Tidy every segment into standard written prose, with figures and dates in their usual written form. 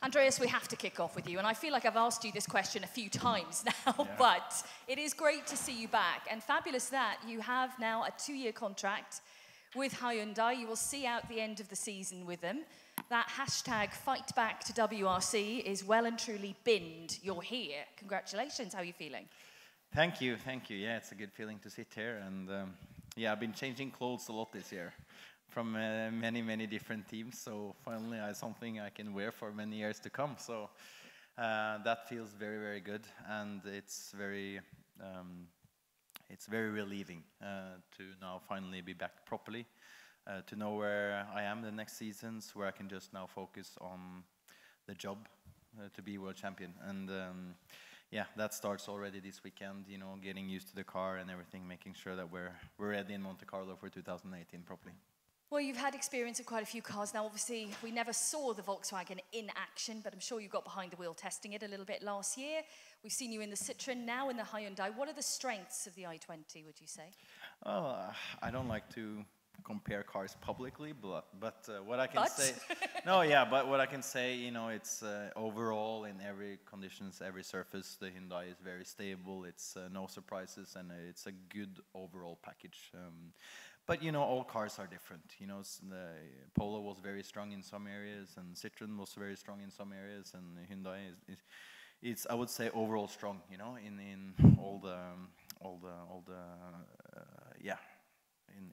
Andreas, we have to kick off with you, and I feel like I've asked you this question a few times now, but it is great to see you back, and fabulous that you have now a 2-year contract with Hyundai. You will see out the end of the season with them. That hashtag fight back to WRC is well and truly binned. You're here. Congratulations. How are you feeling? Thank you, thank you. Yeah, it's a good feeling to sit here, and yeah, I've been changing clothes a lot this year from many different teams, so finally I have something I can wear for many years to come. So that feels very good, and it's very relieving to now finally be back properly, to know where I am the next seasons, where I can just now focus on the job to be world champion. And yeah, that starts already this weekend, you know, getting used to the car and everything, making sure that we're ready in Monte Carlo for 2018 properly. Well, you've had experience of quite a few cars. Now, obviously, we never saw the Volkswagen in action, but I'm sure you got behind the wheel testing it a little bit last year. We've seen you in the Citroën, now in the Hyundai. What are the strengths of the i20, would you say? Oh, I don't like to compare cars publicly, but what I can say... No, yeah, but what I can say, you know, it's overall in every conditions, every surface, the Hyundai is very stable. It's no surprises, and it's a good overall package. But, you know, all cars are different. You know, the Polo was very strong in some areas, and Citroën was very strong in some areas, and Hyundai is I would say, overall strong, you know, in all the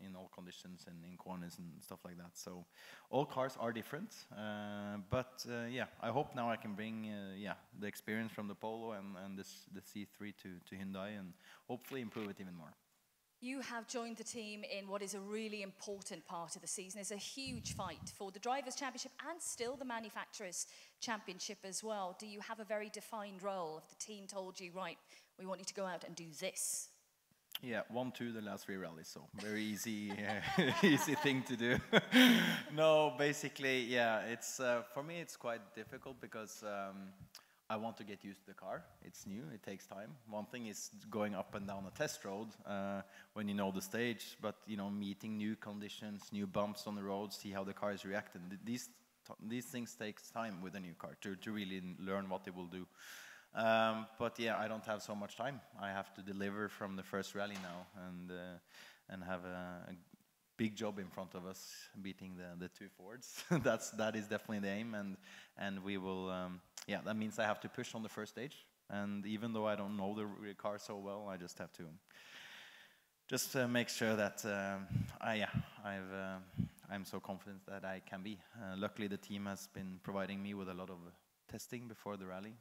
in all conditions and in corners and stuff like that. So all cars are different, but yeah, I hope now I can bring the experience from the Polo and the C3 to Hyundai, and hopefully improve it even more. You have joined the team in what is a really important part of the season. It's a huge fight for the Drivers' Championship and still the Manufacturers' Championship as well. Do you have a very defined role? If the team told you, right, we want you to go out and do this? Yeah, 1-2 the last 3 rallies, so very easy, easy thing to do. No, basically, yeah, it's for me it's quite difficult because I want to get used to the car. It's new, it takes time. One thing is going up and down a test road when you know the stage, but you know, meeting new conditions, new bumps on the road, see how the car is reacting. These things takes time with a new car to really learn what it will do. But yeah, I don't have so much time. I have to deliver from the first rally now, and have a big job in front of us, beating the 2 Fords. that is definitely the aim, and we will. Yeah, that means I have to push on the first stage, and even though I don't know the car so well, I just have to make sure that I'm so confident that I can be. Luckily, the team has been providing me with a lot of testing before the rally.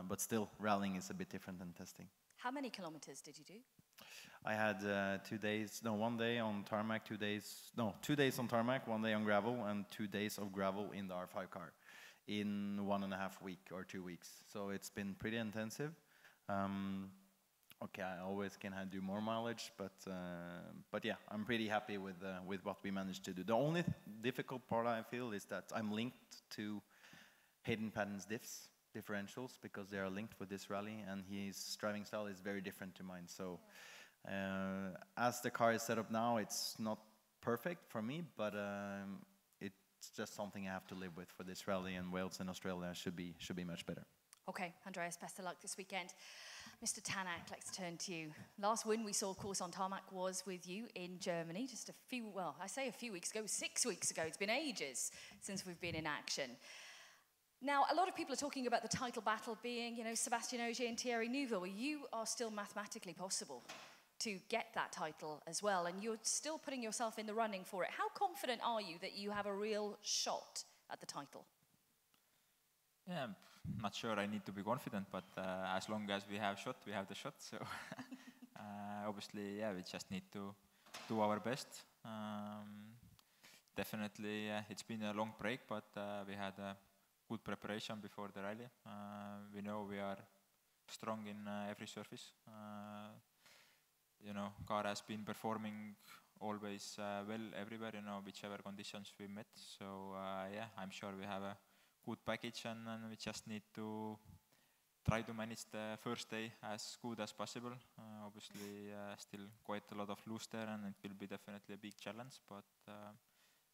But still, rallying is a bit different than testing. How many kilometers did you do? I had 1 day on tarmac, 2 days on tarmac, 1 day on gravel, and 2 days of gravel in the R5 car in 1.5 weeks or 2 weeks. So it's been pretty intensive. Okay, I always can do more mileage, but yeah, I'm pretty happy with what we managed to do. The only difficult part I feel is that I'm linked to Hayden Paddon's differentials, because they are linked with this rally, and his driving style is very different to mine. So as the car is set up now, it's not perfect for me, but it's just something I have to live with for this rally, and Wales and Australia should be much better. Okay, Andreas, best of luck this weekend. Mr. Tarmac, let's turn to you. Last win we saw, of course, on tarmac was with you in Germany, just a few, well, I say a few weeks ago, 6 weeks ago. It's been ages since we've been in action. Now, a lot of people are talking about the title battle being, you know, Sébastien Ogier and Thierry Neuville. Well, you are still mathematically possible to get that title as well, and you're still putting yourself in the running for it. How confident are you that you have a real shot at the title? Yeah, I'm not sure I need to be confident, but as long as we have shot, we have the shot. So obviously, yeah, we just need to do our best. Definitely, it's been a long break, but we had a good preparation before the rally. We know we are strong in every surface. You know, car has been performing always well everywhere, you know, whichever conditions we met. So yeah, I'm sure we have a good package, and we just need to try to manage the first day as good as possible. Obviously, still quite a lot of loose there, and it will be definitely a big challenge, but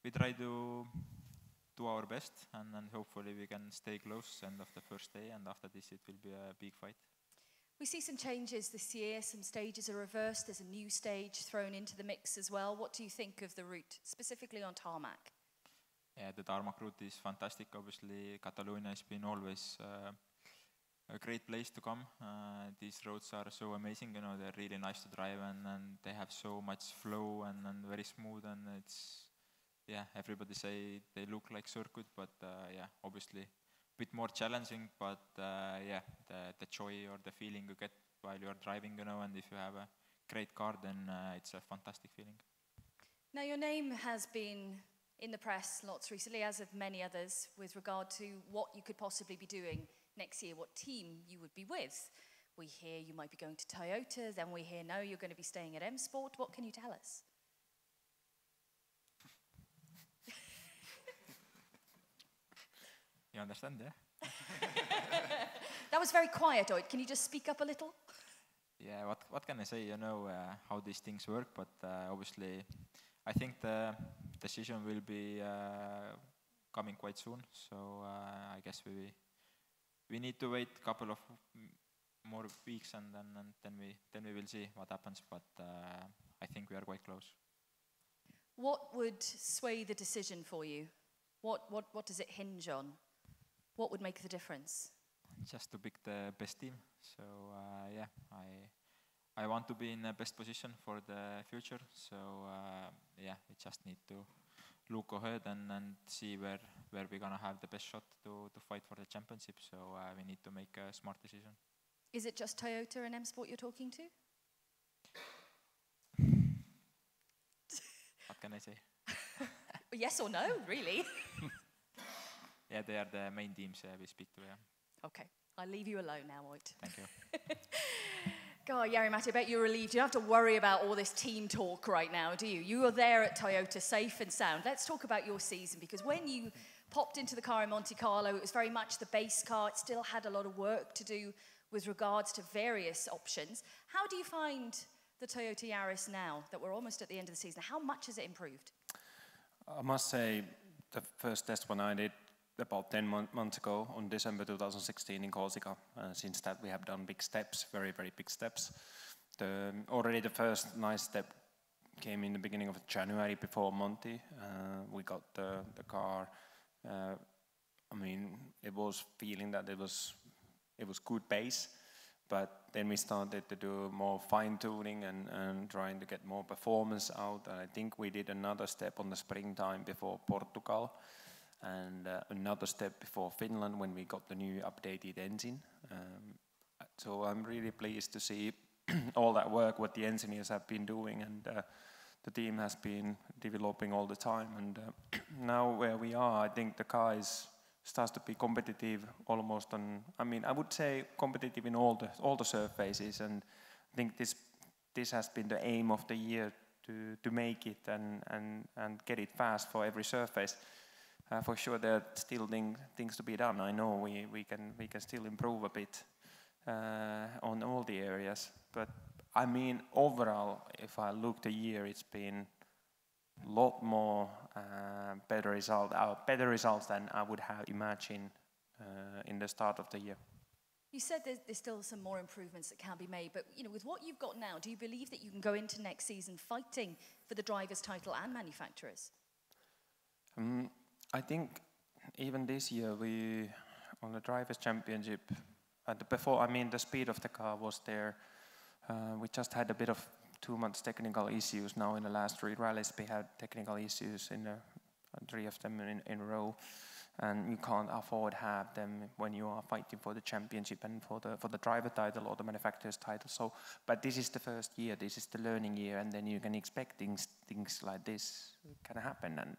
we try to do our best, and hopefully we can stay close end of the first day, and after this it will be a big fight. We see some changes this year, some stages are reversed, there's a new stage thrown into the mix as well. What do you think of the route, specifically on tarmac? Yeah, the tarmac route is fantastic. Obviously, Catalunya has been always a great place to come. These roads are so amazing, you know, they're really nice to drive, and they have so much flow and very smooth, and it's, yeah, everybody say they look like circuit, but yeah, obviously a bit more challenging, but yeah, the joy or the feeling you get while you're driving, you know, and if you have a great car, then it's a fantastic feeling. Now, your name has been in the press lots recently, as of many others, with regard to what you could possibly be doing next year, what team you would be with. We hear you might be going to Toyota, then we hear no, you're going to be staying at M-Sport. What can you tell us? You understand, yeah? That was very quiet, Oid. Can you just speak up a little? Yeah, what can I say? You know how these things work, but obviously I think the decision will be coming quite soon. So I guess we need to wait a couple of more weeks, and then we will see what happens. But I think we are quite close. What would sway the decision for you? What does it hinge on? What would make the difference? Just to pick the best team. So yeah, I want to be in the best position for the future. So yeah, we just need to look ahead and see where we're gonna have the best shot to fight for the championship. So we need to make a smart decision. Is it just Toyota and M-Sport you're talking to? What can I say? Yes or no, really? Yeah, they are the main teams we speak to. Yeah. Okay, I'll leave you alone now, Oid. Thank you. God, Jari-Matti, I bet you're relieved. You don't have to worry about all this team talk right now, do you? You are there at Toyota, safe and sound. Let's talk about your season, because when you popped into the car in Monte Carlo, it was very much the base car. It still had a lot of work to do with regards to various options. How do you find the Toyota Yaris now, that we're almost at the end of the season? How much has it improved? I must say, the first test one I did about 10 months ago, on December 2016 in Corsica. Since that we have done big steps, very, very big steps. Already the first nice step came in the beginning of January before Monte. We got the car, I mean, it was feeling that it was good pace, but then we started to do more fine-tuning and trying to get more performance out. And I think we did another step on the springtime before Portugal, and another step before Finland when we got the new updated engine. So I'm really pleased to see all that work what the engineers have been doing, and the team has been developing all the time. And now where we are, I think the car starts to be competitive almost on, I mean, I would say competitive in all the surfaces, and I think this has been the aim of the year to make it and get it fast for every surface. For sure, there are still things to be done. I know we can still improve a bit on all the areas. But I mean, overall, if I look the year, it's been a lot more better results than I would have imagined in the start of the year. You said there's still some more improvements that can be made, but you know, with what you've got now, do you believe that you can go into next season fighting for the drivers' title and manufacturers? I think even this year we, on the Drivers' Championship, the speed of the car was there. We just had a bit of 2 months technical issues now in the last 3 rallies. We had technical issues in 3 of them in a row, and you can't afford have them when you are fighting for the championship and for the driver title or the manufacturer's title. So, but this is the first year, this is the learning year, and then you can expect things like this can happen. And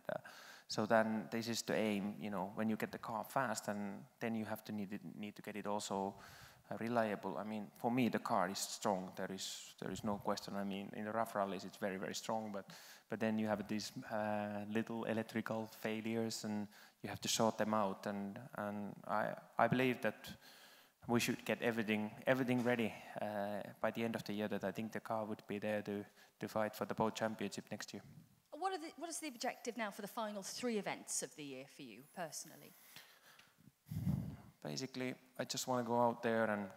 so then this is the aim, you know, when you get the car fast, and then you have to need to get it also reliable. I mean, for me the car is strong. There is no question. I mean, in the rough rallies it's very, very strong, but then you have these little electrical failures, and you have to sort them out. And I believe that we should get everything ready by the end of the year. That I think the car would be there to fight for the boat championship next year. What what is the objective now for the final 3 events of the year for you personally? Basically, I just want to go out there and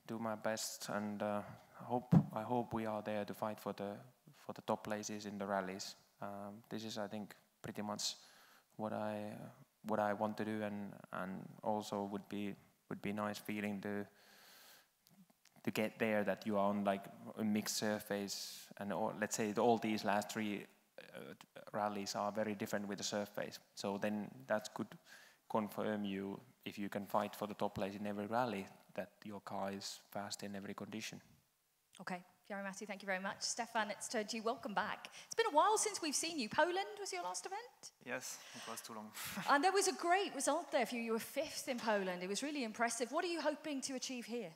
do my best, and I hope we are there to fight for the top places in the rallies. This is, I think, pretty much what I want to do, and also would be nice feeling to get there, that you are on like a mixed surface, and let's say all these last 3 rallies are very different with the surface. So then that could confirm you, if you can fight for the top place in every rally, that your car is fast in every condition. Okay, Thierry Neuville, thank you very much. Stéphane, let's turn to you. Welcome back. It's been a while since we've seen you. Poland was your last event? Yes, it was too long. And there was a great result there for you. You were 5th in Poland. It was really impressive. What are you hoping to achieve here?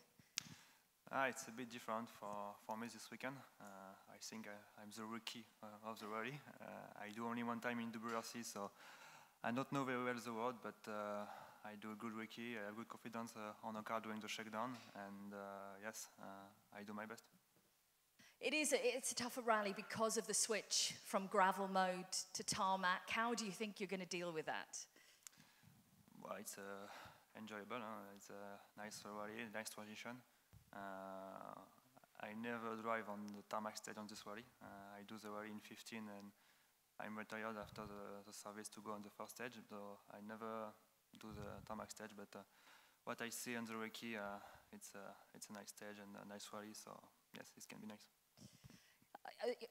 It's a bit different for me this weekend. I think I'm the rookie of the rally. I do only 1 time in WRC, so I don't know very well the road, but I do a good rookie. I have good confidence on the car during the shakedown, and yes, I do my best. It's a tougher rally because of the switch from gravel mode to tarmac. How do you think you're going to deal with that? Well, it's enjoyable. It's a nice rally, nice transition. I never drive on the tarmac stage on this rally. I do the rally in 15, and I'm retired after the service to go on the first stage, so I never do the tarmac stage, but what I see on the rookie, it's a nice stage and a nice rally, so yes, it can be nice.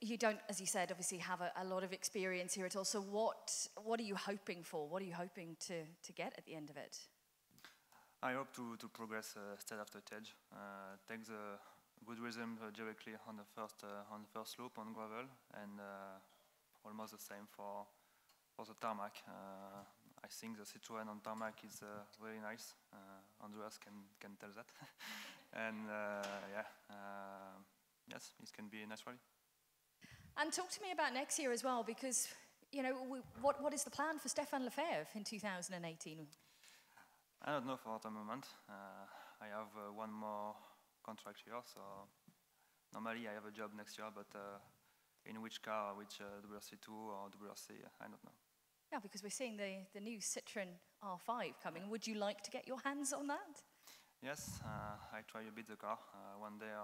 You don't, as you said, obviously have a lot of experience here at all, so what are you hoping for? What are you hoping to get at the end of it? I hope to progress stage after stage, take the good rhythm directly on the first slope on gravel, and almost the same for the tarmac. I think the Citroën on tarmac is very nice. Andreas can tell that. And yes, it can be a nice rally. And talk to me about next year as well, because you know what is the plan for Stéphane Lefebvre in 2018? I don't know for the moment. I have 1 more contract here, so normally I have a job next year, but in which car, which WRC2 or WRC, I don't know. Yeah, because we're seeing the new Citroën R5 coming. Would you like to get your hands on that? Yes, I try a bit the car. 1 day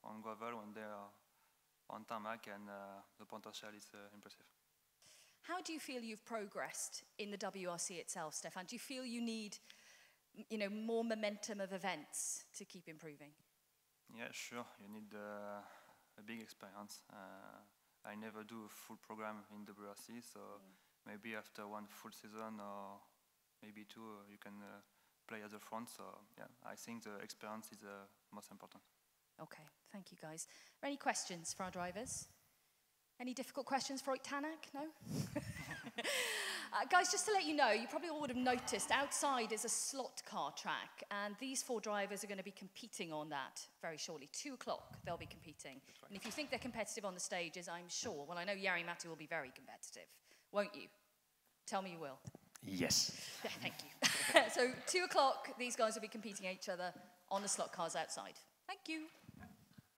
on gravel, 1 day on tarmac, and the potential is impressive. How do you feel you've progressed in the WRC itself, Stéphane? Do you feel you need, more momentum of events to keep improving? Yeah, sure. You need a big experience. I never do a full program in WRC, so maybe after 1 full season or maybe 2, you can play at the front. So yeah, I think the experience is most important. Okay, thank you guys. Any questions for our drivers? Any difficult questions for Tarmac? No? Guys, just to let you know, you probably all would have noticed outside is a slot car track, and these 4 drivers are going to be competing on that very shortly. 2 o'clock they'll be competing. Right. And if you think they're competitive on the stages, I'm sure, well, I know Thierry Neuville will be very competitive, won't you? Tell me you will. Yes. Yeah, thank you. So 2 o'clock, these guys will be competing each other on the slot cars outside. Thank you.